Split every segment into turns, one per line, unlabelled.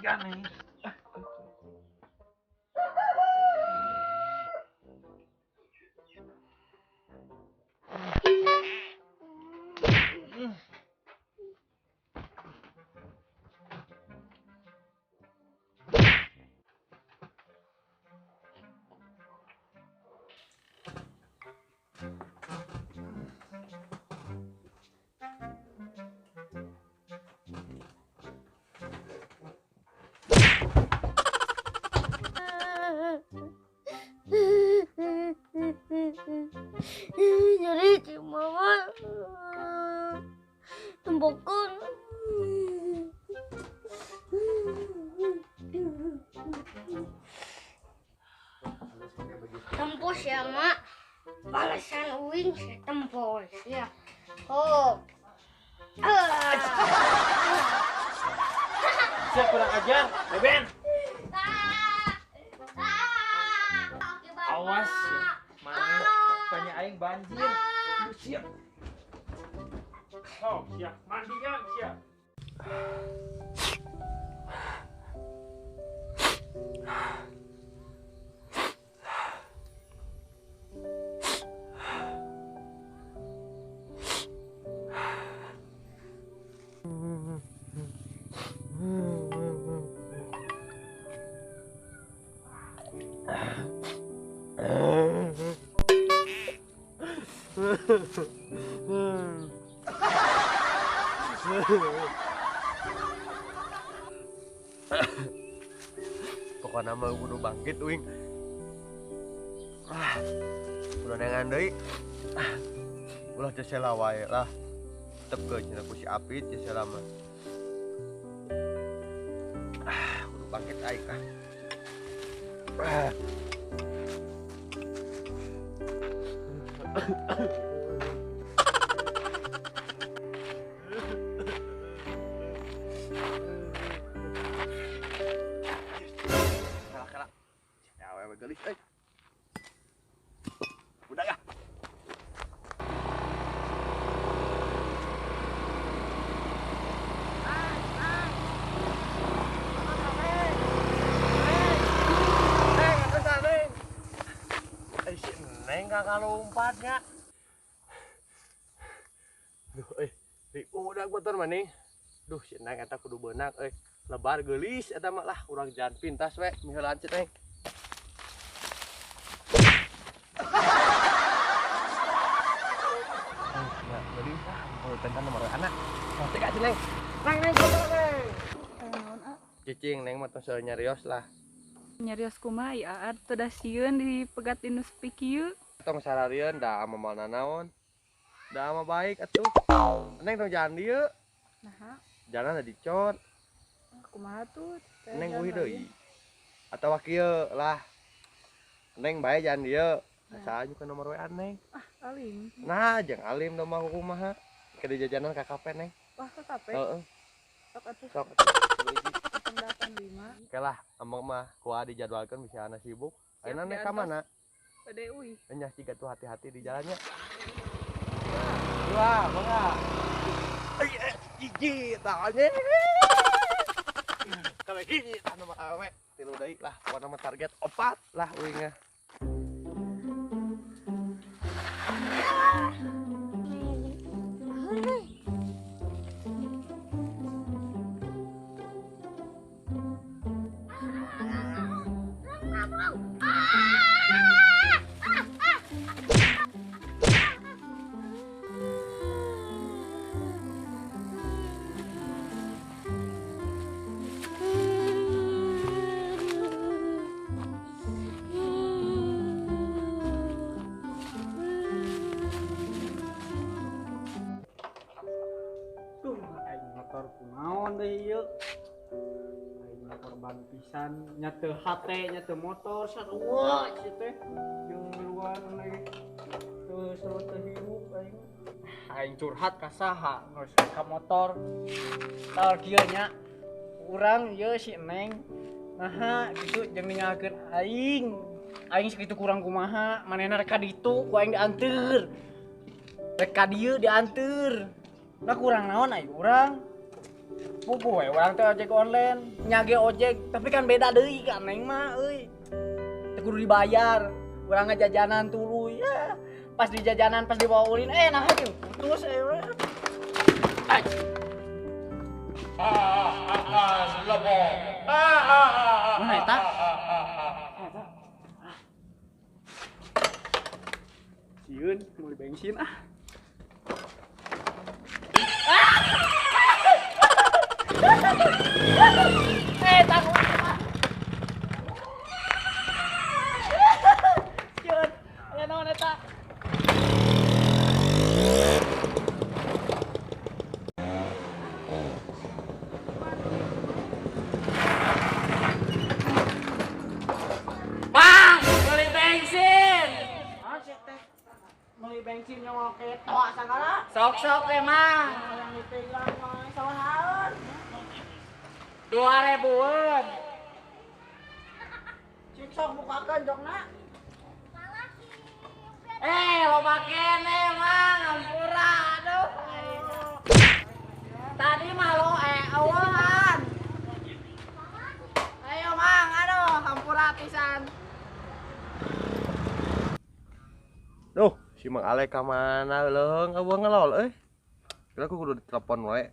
Gani.
Jadi cuma tembakan. Tempos ya mak, balasan uing saya tempos ya. Oh,
Siap kurang ajar, Beben. Awas ya, mana banyak aing banjir. Lu siap. Oh, siap. Mandinya siap.
Pokoknya mah kudu bangkit uing. Udah nengan deui. Ulah teh sela wae lah. Tetep ke cenah ku si Apit teh sela mah. Kudu bangkit aing kah. Kala-kala. Ya we gelis euy. Udah ya. Neng kakak lompatnya. Duh, udah motor maning. Duh, si Neng eta kudu beunang lebar geulis eta mah lah urang jalan pintas we miheulan si Neng. Ya, geulis ah, kalau pentan nomor anak. Nanti ka si Neng. Neng motor Neng.
Naon ah?
Cicing Neng mah tos nyarios lah.
Nyarios kumaha ya teu da sieun dipegat dinu sepi kieu.
Tong sararieun da amal naon. Da mah baik atuh. Neng tong jalan dieu.
Naha?
Jalan da dicot.
Kumaha tuh?
Neng uih deui. Atawa kieu lah. Neng bae jalan dieu. Asa aja ke nomor WA Neng.
Ah, alim.
Nah, jeung alim da mah kumaha. Ke di jajanan ka kafe Neng.
Wah, ke kafe.
Heeh.
Sok atuh.
Sok atuh.
85.
Oke lah, emang mah kuah dijadwalkan bisa ana sibuk. Ayeuna Neng ka mana?
Ade uy.
Nya siga tuh hati-hati di jalannya. Wah, mangga. Hiji tanya. Kalau hiji anu mah awe, tilu deui lah, pokona mah target 4 lah uingnya.
Duh, aing motor kunaon deui ieu? Aing motor ban pisan jalan nyate HT nyate motor sarua teh jeung luar nih terus hirup aing curhat ka saha geus ka motor tol kieu nya urang ieu si Neng naha kitu jeung ninggalkeun aing sakitu kurang kumaha manehna rek ka ditu ku aing dianteur rek ka dieu dianteur da kurang naon aya urang buku we urang teh ojek online nyage ojek tapi kan beda deui ka Neng mah euy teu kudu dibayar urang ngajajanan tuluy ya pas di jajanan pas dibawa ulin nah aja putus mana eta sieun mau di bensin tanggung sieun aya naon eta bensin yang oke toa segala sok-sok emang yang ditinggal mah sawahaeun 2000-an cik sok bukakeun jokna lo makene mang ampura aduh tadi mah lo awahan ayo mang aduh ampura pisan
Duh, si Mang Alek ka mana leung eueuh ngelol euy. Kira aku kudu ditelepon wae.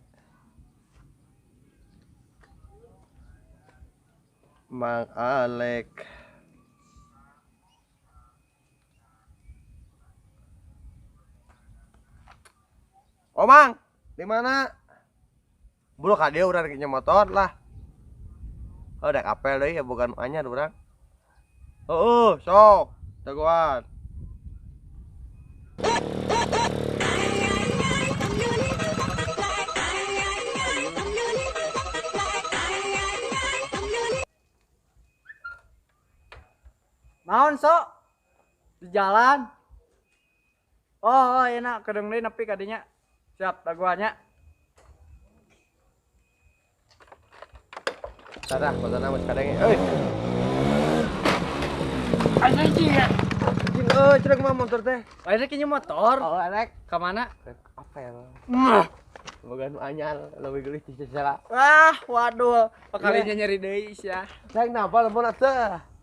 Mang Alek. Oh Mang, di mana? Bulu ka dieu urang rek motor lah. Oh, dek apel deui ya bukan anyar urang. Heueuh, sok. Jagoan.
Naon sok di jalan oh enak kedeng deui nepi ka dinya siap dagoanya
Sarah, motorna geus kadenge euy.
aya ji ya
Jing cerek mah motor teh.
aya kieu motor
Oh, Alek.
ka mana
Apel. Boga nu anyar leuwih geulis ti Cicela.
Waduh pakalinya nyeri deui sia
Cek napa lemon atuh?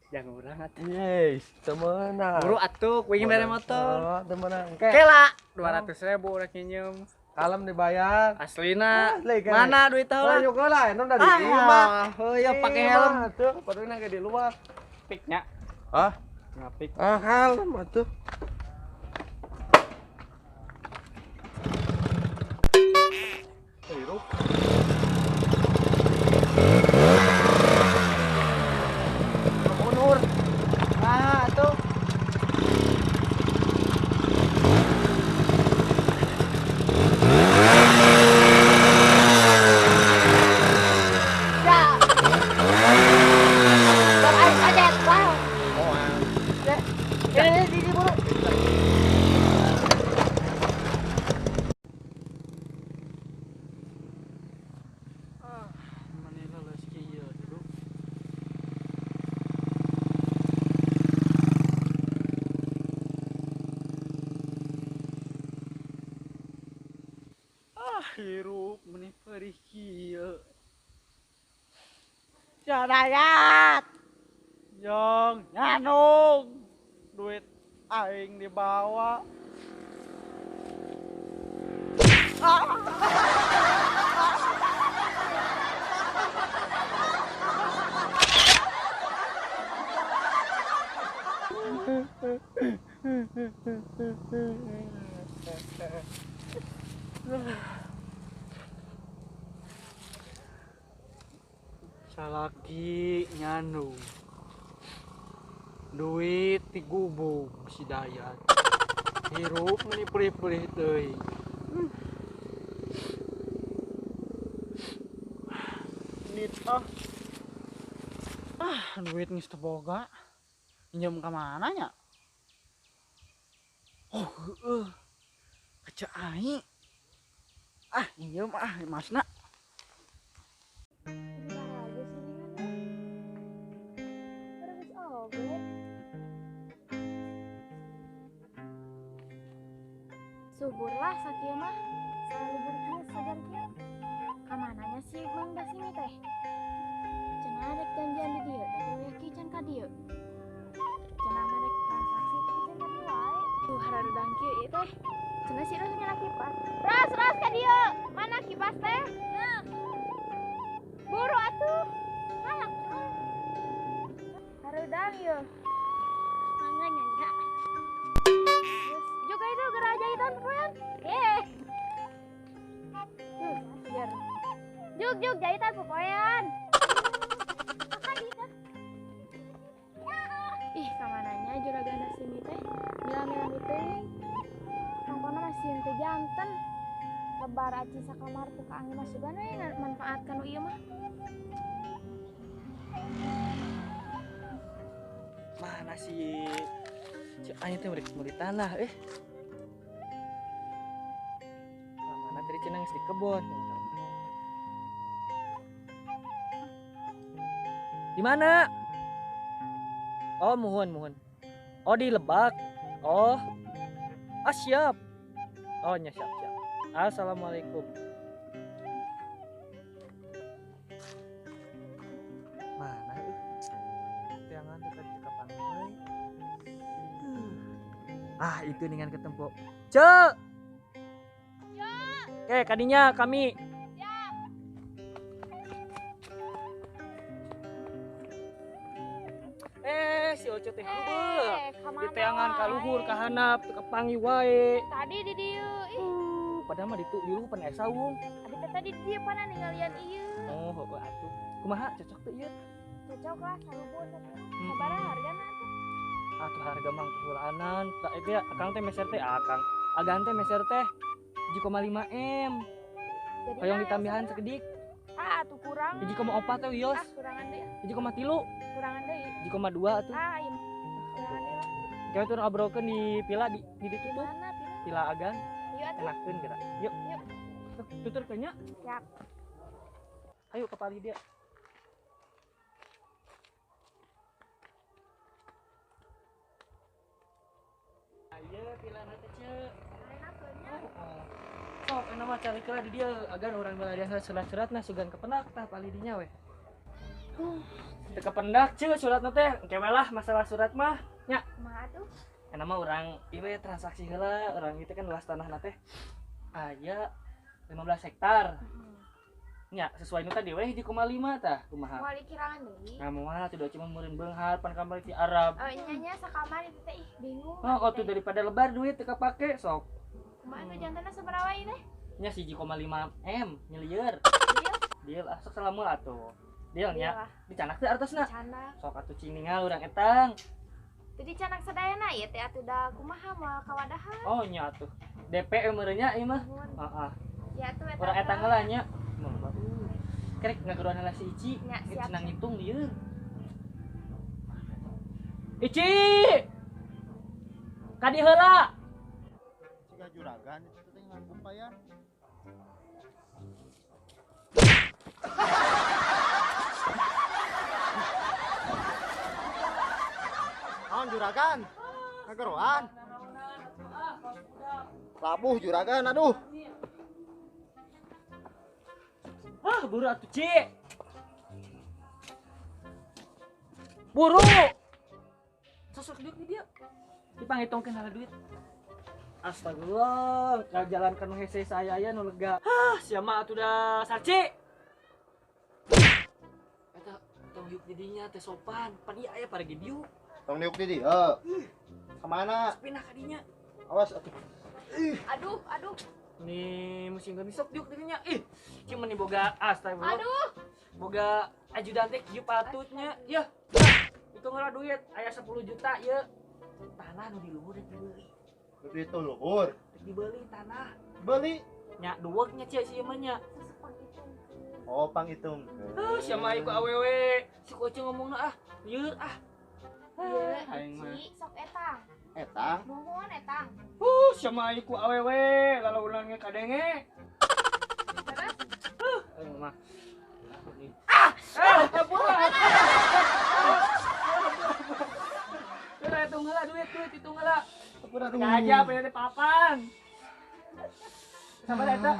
jangan urang atuh
Yes, temenan.
buru atuh kuing mere motor
Temenan.
kela 200.000 urang nginjem
Kalem dibayar.
aslina
Asli, kan?
mana duit teh
Lah
lah
yuk lah, non dari lima.
heuh pake helm
Tuh, padahal ge di luar.
piknya
Hah?
ngapik
Helm atuh. Hirup.
mundur nah tuh hirup meuni perih kieu Sadayat Jong nyanung duit aing dibawa salaki nyanu duit ti gubung si Dayat hirup meuni perih-perih teuing nit Duit geus teu boga. Pinjam ka mana nya? Oh, heueuh. Kaca aing. Pinjam masna.
Suburlah sakieu mah selalu berkieu sagar kieu. Kamananya si Mang Basimi teh? Cenah rek janjian di dieu teh we kieu can ka dieu. Cenah rek transaksi teh can ka dieu wae. Tuh haradudang kieu ieu teh. Cenah si Ros nyala kipas. Ros ka dieu. Mana kipas teh? Nya. Buru atuh. Halak atuh. Harudang ieu. Mangga nya. Juga itu gerak jahitan popoyan. Segar. Juk jahitan popoyan. Ih, kamananya juragan sini teh. Mila-mila teuing. Pangkona masih teu janten. Lebar aci sakamar tuh ka angin masugan we manfaatkan nu ieu mah.
Mana si aing teh meuli tanah mana tadi cenah geus di kebon. Di mana? Oh, muhun. Oh, di Lebak. Oh. Siap. Oh, nya siap. Assalamualaikum. Mana tiangan teh tadi ka panggeuy. Itu dengan ketempo. Cek. Oke, kadinya kami. Si Oce teh di teangan ka luhur ka handap teu kapangi wae.
Tadi di dieu.
Padahal mah di luhur pan aya saung.
Abi teh tadi di dieu pana ninggalian ieu.
Oh, heueuh atuh. Kumaha cocok teu ieu?
Cocok lah saluhur teh. Sabaraha hargana atuh?
Atuh harga mah kehulanan. Tak itu ya, akang teh meser teh akang. Agan teh meser teh 7,5 M.
Jadi
Hoyong ditambahan sakedik.
Atuh kurang.
7,4 teh wios.
Kurangan deui.
7,3.
Kurangan deui.
7,2 atuh.
Ieu. Kurangan deui lah.
Kita tuh ngobrolkeun di pila di ditu tuh.
Mana pila?
Pila agan.
Ieu atuh.
Enakeun geura. Yuk. Tutur ke nya.
Siap.
Ayo ke pali dia. Ayo pila na teh ceuk. Sok enak mah cari kira di dia agan orang baladian surat-suratna sugan kependak tah pali dinya we. Teu kependak ceuk suratna teh engke we lah masalah surat mah nya.
Kumaha atuh?
Enak mah urang ieu we transaksi heula urang ieu teh kan luas tanahna teh aya 15 hektar. Nya sesuai nu tadi we 1,5 tah kumaha.
Moal dikirangan deui.
Nah moal tuh cuma meureun beunghar pan kamar ti Arab.
Nya sakamar itu teh bingung.
Oh tuh daripada lebar duit teu kapake sok.
Kumaha tuh jantana sabaraha ieu teh?
Nya 1,5 M miliar. Deal sok salamul atuh. Deal nya dicanak teh artosna.
Canak.
Sok atuh cingningal urang etang.
Teu dicanak sadayana ieu teh atuh da kumaha moal kawadahan.
Oh nya atuh. DP meureun nya ieu mah. Heeh.
Ya atuh eta.
Urang etang heula nya. Kerek ngageruan heula si Ici.
Nya, siap.
Cenah ngitung dieu. Ici. Kadi heula.
Jika juragan itu teh nganggung payah. Naon juragan? Kageroan. Labuh juragan, aduh.
Buru atuh Ci. Buru. Sosok duit dia. Dipangitongkeun heula duit. Astagfirullah, kajalankan hese saya ya nu lega. Sia mah atuh da sarci. Eta tong yuk didinya teh sopan, pan ieu aya paragi diuk.
Tong niuk di dieu. Kemana?
Pindah ka dinya.
Awas atuh.
Aduh.
Nih musim gak sok diuk didinya. Cuman nih boga astagfirullah.
Aduh.
Boga ajudan teh kieu patutnya. Yah. Itu ngara duit aya 10 juta ye. Tanah nu di luhur dibeli.
Duit itu luhur.
Dibeli tanah.
Beli.
Nya duwegnya cie si mah nya.
Oh, panghitung.
Siapa iku awewe? Si kucing ngomong ah, lieur ah.
Iya,
Aing mah.
Ci, sok etang.
Etang.
Nuhun etang.
Siapa iku awewe? Lalu ulang nge kadenge.
Terus
Aing mah. Udah hitung heula duit hitung heula. Aja punya di papan. Sabar eta.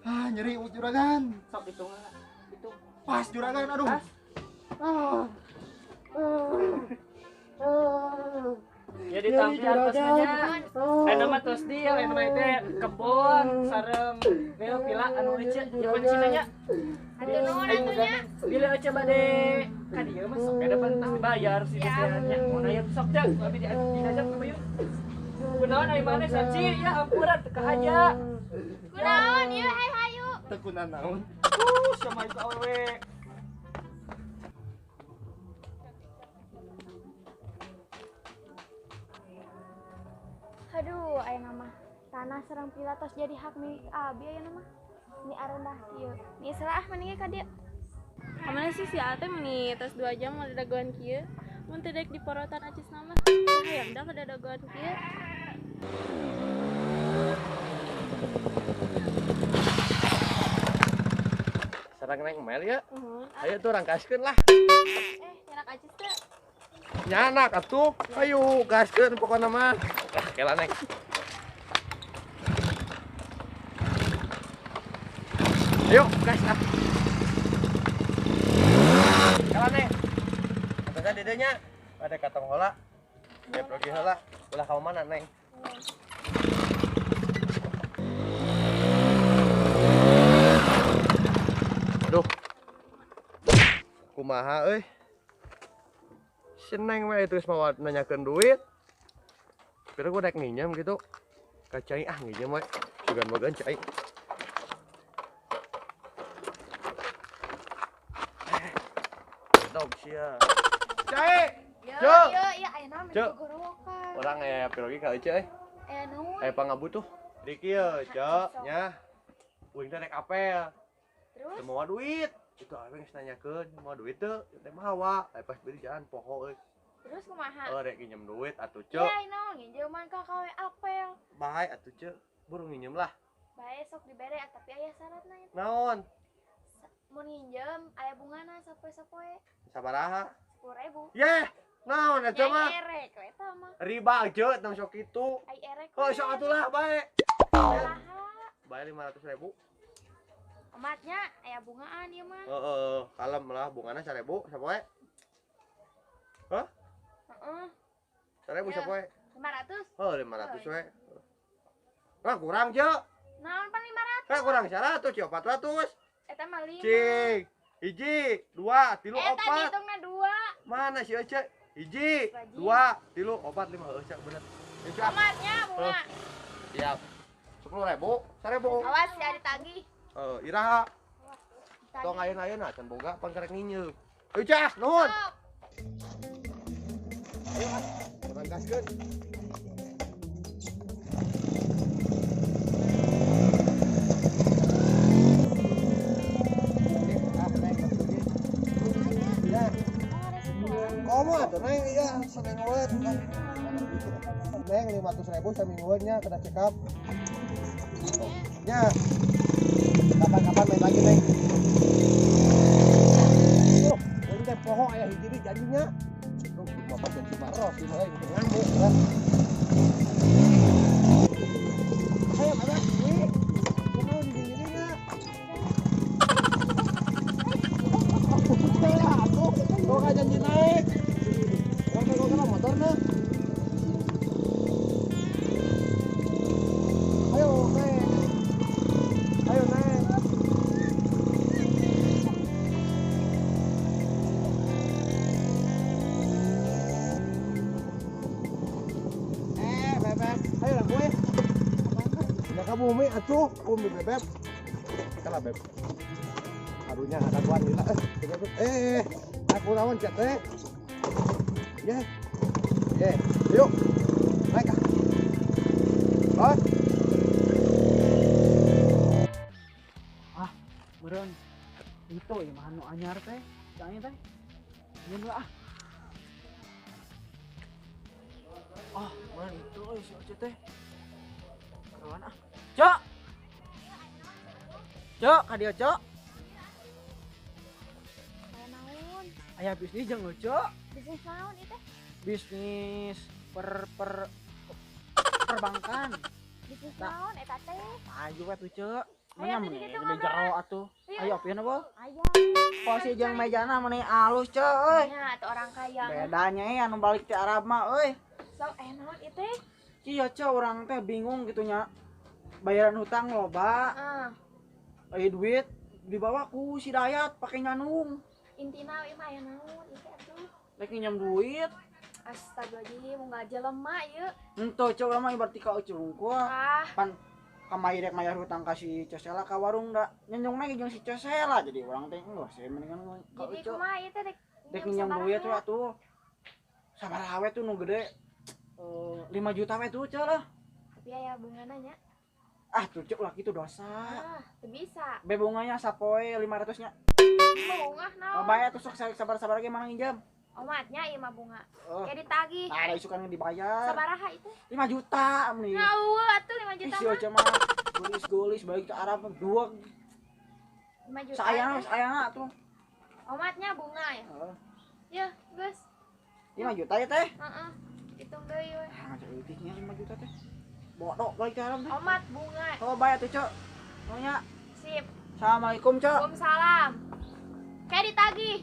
Ah, nyeri juragan.
Sok hitung heula. Hitung.
Pas juragan, aduh.
Pas. Ya ditampil atasnya. Anu mah tos dia, anu mah teh kebon sareng beo pila anu ece nyimpen sina nya.
atuh nuhun atunya.
Bila ece bade ka dieu mah sok kada pan pasti bayar si desanya. Mun aya sok teh abi diajak ke bayun. Kunaon ai maneh saci ya ampuran teu aja.
Kunaon ieu hayu.
Tekunan naon?
Sama itu awewe.
Aduh, aya nama tanah serang pilatos jadi hak milik abi aya nama. Ini arendah kieu. Ni salah mending ka dieu.
Kamana sih si Ate meni tos 2 jam mau dadagoan kieu. Mun teu daek di porotan acis nama. Hayang da ka dadagoan kieu.
Sarang neng Mel ya. Ayo tuh rangkaskeun lah.
Nyanak acis teu.
Nyanak atuh. Ayo gaskeun pokona mah. Lah kela neng. Ayo gas ah. Kela neng. Kata dedenya ada katong heula. Ya pergi heula. Ulah ka mana neng? Aduh. Kumaha euy? Seneng mah terus mau nanyakeun duit. Kira gua daek nginjem gitu. Ka cai ah nginjem we. Sugan-bagan cai. Dog sia. Cai.
Yo, aya nama
Cuk.
gorowokan.
Orang aya pirogi ka euy euy.
Aya nuhun.
Aya pangabutuh. Di kieu, Cok, nya. Uing teh rek apel.
Terus
Teu mau duit. Itu aing geus nanyakeun, mau duit teu? Teh mah hawa. Aya pas beli jalan poho euy.
terus kumaha?
Rek nginjem duit atuh,
Ya,
Cok.
naon nginjeman ka kawe apel.
Bae atuh, Cok. Buru nginjem lah.
Bae sok dibere tapi aya syaratna eta.
Naon?
Mun nginjem aya bungana sapoe-sapoe
Sabaraha?
10.000.
Yeh, naon eta mah?
Ai erek eta mah.
Riba aja tong sok kitu.
Ai erek.
Oh, sok atuh lah bae.
Saha?
Bae 500.000.
Omatnya aya bungaan ieu mah.
Heeh, kalem lah bungana 1.000 sapoe. Hah?
Heeh.
1.000
Ya.
sapoe.
500.
Oh, 500 we. Ah, kurang, Cok.
Naon pan 500?
Kan kurang 100, Cok. 400.
Eta mah 5.
Cing. Hiji, 2, 3,
Eta
4.
ditungna 2.
Mana si Ece? Hiji,
Rajin.
2, 3, 4, 5. Heeh, Cak bener. Ya, Cak.
Omatnya bunga.
Siap. 10.000, 1.000.
Awas ya ditagih.
Iraha.
Ditagih.
Tong ayeuna can boga pan karek nginjem. Euy, Cak, nuhun.
Sok.
Ayo, ah. Kurang gaskeun. Komo atuh neng iya samingguan. Neng 500.000 samingguannya kena check up. Ya. Kapan-kapan main lagi neng. Oh, ini teh poho aya hiji deui janjinya. Tuh, bapak janji maros ieu mah bikin ngamuk kan. Ayo, Abah. Nih. Kumaha di dirinya? Tuh kan janji naik. Orang pegang kena motor nah. Ayo naik. Ayo naik. Bebek. Ayo lah gue. Ya kamu umi atuh, umi bebek. Kalah beb. Aduhnya ada kuan gila. Aku lawan cek teh. Ya. Ya, yuk. Naik ah. Bos.
Meureun Euy, mah nu anyar teh. Cai teh. Nyeun lah. Mana itu euy si Oce teh. Kawan ah. Cok. Cok, ka dieu, Cok.
Aya naon?
Aya bisnis jeung lu, Cok.
Bisnis naon ieu teh?
Bisnis perbankan.
Bisnis
Nah.
naon eta teh?
Ayo we tuh, Cok.
Aya
Nya
di
meneh
ditu
di
ngobrol.
jero atuh. Ayo pieu na, Bo.
Aya.
Posisi jeung mejana meneh alus, Cok, euy.
Nya atuh orang kaya.
Bedanya anu balik ti Arab mah euy.
Sok naon ieu teh?
Iya, Cok, urang teh bingung gitu nya. Bayaran hutang loba, aya duit dibawa ku si Dayat pake nyanung.
Intina ieu mah aya naon ieu teh atuh?
Rek nginjem duit.
Astagfirullahaladzim, mau nggak jelema ieu.
Henteu, Cok, urang mah ibarat ka euceung ku.
Ah,
Pan kamai rek mayar hutang ka si Cosela ka warung da. Nyenyongna ge jeung si Cosela jadi urang teh enggak sih mendingan ka
jadi
Ucok.
kumaha ieu teh dek?
Dek nginjem duit we atuh. Sabaraha we tuh nu gede. 5 juta we tuh, Cok lah.
Tapi aya bungana nya.
Ah, tuh Cok lah kitu dosa.
Teu bisa.
Be bunganya sapoe 500 nya.
Bungah naon?
Bayar tuh sok sabar-sabar ge mana nginjem.
Omatnya ieu mah bunga.
Oh.
Kayak ditagih.
Ada isukan yang dibayar.
Sabaraha itu?
5 juta nih.
Ngaweuh atuh 5 juta
Isi
mah.
aja mah gulis balik ke Arab dua
5 juta.
sayang tuh.
Omatnya bunga ya.
Heeh.
Ya, geus.
5 juta ya teh.
Heeh. Hitung deui we.
Ah, ngajak eutiknya 5 juta teh. Bodoh balik ke Arab teh.
Omat bunga.
Oh, bayar tuh, Cok. Oh nya.
Sip.
Assalamualaikum, Cok.
Waalaikumsalam. Kayak ditagih.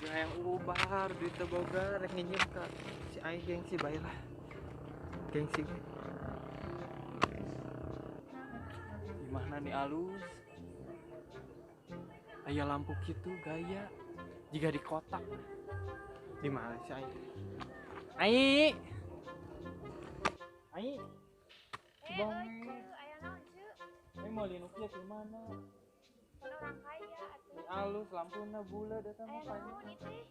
Ya yang ubar duit boga rek nginjem ka si aing gengsi bae lah. Gengsi ge. Gimana nih alus? Aya lampu kitu gaya jika di kotak. Di mana si aing? Ai. Ai. Bang.
Aya naon, Cuk?
Ai mau linuknya ke mana?
Orang kaya atuh.
Di alus lampuna bula datang
Aya
apa
naon ieu teh?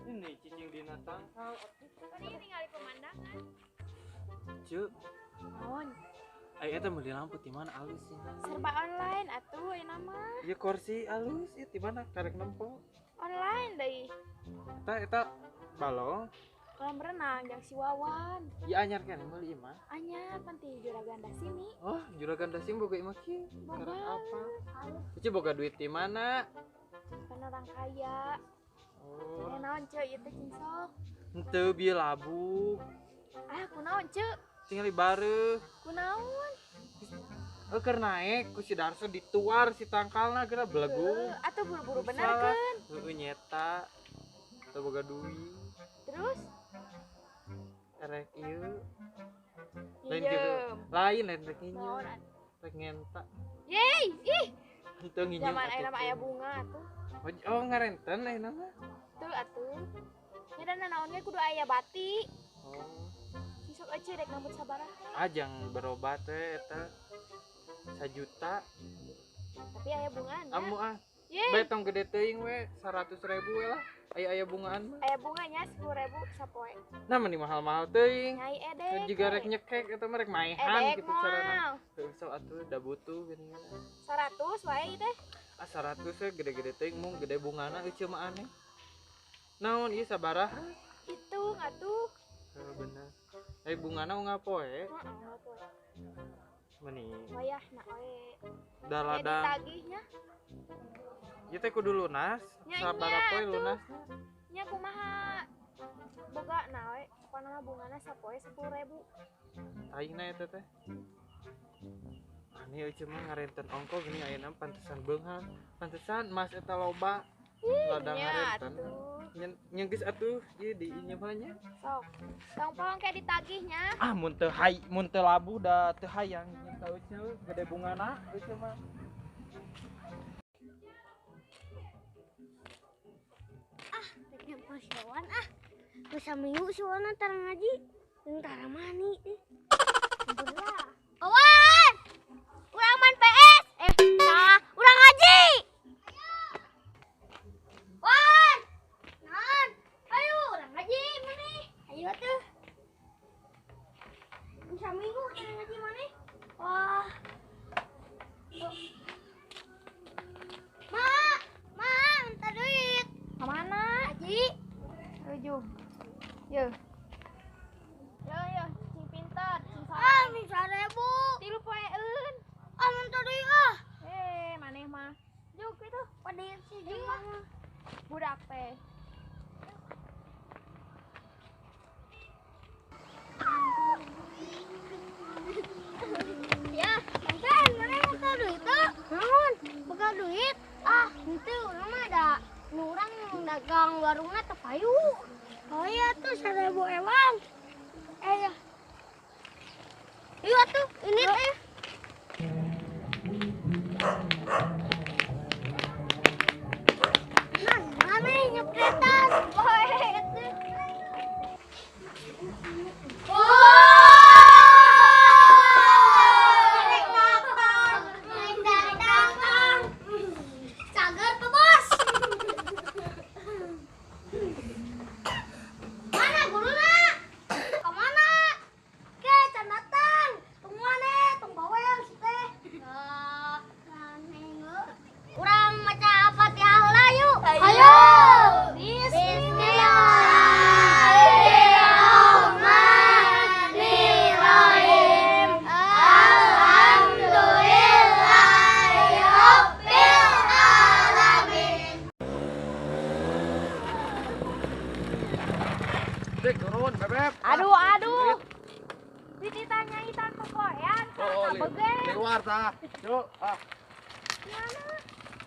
ini cicing dina tangkal
Kan ieu ningali pemandangan.
cuk
Naon?
ai eta meuli lampu di mana alus sih
Serba online atuh ayeuna mah.
ya kursi alus ya di mana karek nempel
Online deui.
eta balong
Kolam renang jeung si Wawan.
ya anyar kan meuli mah
Anyar pan ti Juragan Dasimi.
oh juragan dasim boga imah kieu
Boga.
karek apa
Alus
cici boga duit di mana
kan orang kaya.
oh
Aya naon, Cuk? Ieu teh cing sok.
henteu bieu labu
Ah, kunaon, Cuk?
tinggal bareuh
Kunaon?
keur naik ku si Darso dituar si tangkalna geura belegung
Atuh buru-buru
Salah.
benerkeun.
heueuh nyeta teu boga duit
Terus
erek ieu lain gitu
minjem.
lain lain rek nginjem
Naon atuh?
rek ngenta
Yeay, ih,
henteu nginjem
zaman
atuh,
ayeuna mah
Cing.
aya bunga atuh.
Oh ngarenten ayeuna mah
Tuh atuh. Ya dan naon ge kudu aya bati.
oh
Si sok eueuh rek ngambut sabaraha.
ajang berobat teh eta 1 juta
Tapi aya bunganya.
amu ah
Yeay,
bae tong gede teuing we 100.000 we lah aya bungaan mah
aya bunganya 10.000 sapoe.
nah meni mahal-mahal teuing
Nyai edek.
juga rek nyekek eta mah rek maehan
Edek
gitu carana
moal.
teu sok atuh da butuh gini
100 wae teh.
ah 100 we gede-gede teuing mung gede bungana euceum mah aneh naon ieu sabaraha
Hitung atuh.
bener bungana unggah poe
Heeh, ngapoe.
meni
Wayahna we.
daladang
Ditagihnya.
ieu teh kudu lunas
Nya,
sabaraha
nya,
poe
atuh.
lunas
Nya kumaha? Boga na we. Pokona mah bungana sapoe 10.000.
aingna eta teh aneh euy mah ngarenten ongko gini ayeuna pantesan beunghal pantesan emas eta loba ladang
Nya
ngarenten
atuh.
nyeunggeus atuh ieu di nyeumanya
Sok. Tong pohon kayak ditagihnya.
ah mun teu labu da teu hayang nyen teu euceul gede bungana euceul mah
Rek nyampe sawan ah. Geus saminggu sawana tara ngaji. Jeung tara mani Belah.
Awan! Urang main PS. Urang ngaji. Wan! Naon? Ayo, urang ngaji maneh. Ayo atuh.
pada sih gimana?
Budak teh.
Ya, sampean mana yang buka duit tuh? Naon? Buka duit? Ah, itu urang mah ada nurang dagang warungnya tepayu. Oh iya tuh 1000 ewang. Ya. Iya tuh, ini teh. Nah, mana nyepretan? Oh, itu. Cager tuh bos. Mana guruna? Kemana? Ke can datang. Tungguan tong bawel si teh. Urang maca Fatihah heula yuk. Ayo. Bismillahirrahmanirrahim. Alhamdulillahirabbil alamin.
Dik turun bebek.
Aduh. Ditanyai tanpa koyan,
Oh,
karena begel.
keluar tah. Yuk,
Mana?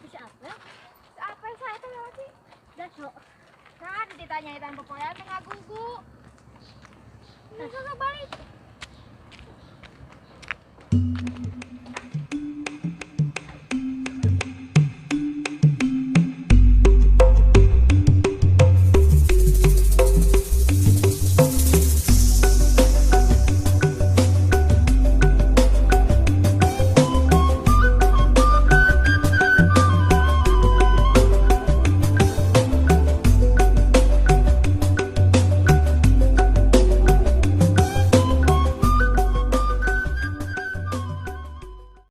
Bisa apa? Apa yang saya tuh lewat sih? Dasok. Nah, ditanyai tanpa koyan, tengah gugu. Nah, balik.